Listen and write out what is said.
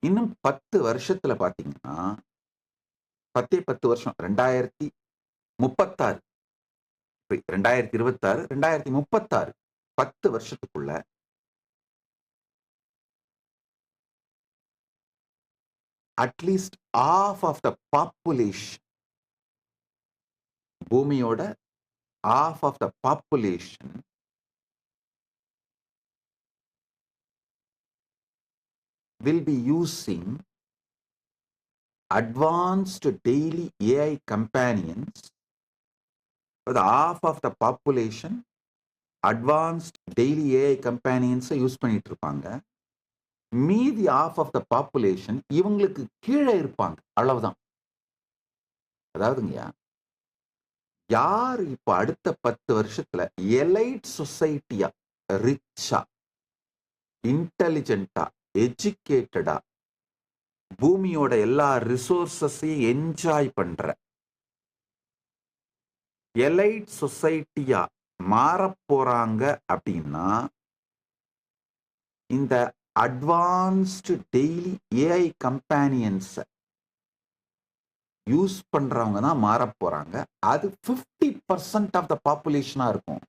இன்னும் 10 வருஷத்துல பார்த்தீங்கன்னா, 10 வருஷம் 2036 2026, 2036 10 வருஷத்துக்குள்ள at least half of the population பூமியோட half of the population will be using advanced daily AI companions. The half of the population advanced daily AI companions use பண்ணிட்டு இருப்பாங்க. மீதி half of the population இவங்களுக்கு கீழே இருப்பாங்க. அவ்வளவுதான். அதாவதுங்கய்யா, யார் இப்ப அடுத்த 10 வருஷத்துல எலைட் சொசைட்டியா, ரிச்சா, இன்டெலிஜென்ட்டா, எஜுகேட்டடா, பூமியோட எல்லா ரிசோர்சஸையும் என்ஜாய் பண்ற எலைட் சொசைட்டியா மாறப் போறாங்க அப்படின்னா, இந்த advanced daily AI companions use பண்றவங்க தான் மாறப் போறாங்க. அது 50% ஆஃப் த பாப்புலேஷனா இருக்கும்.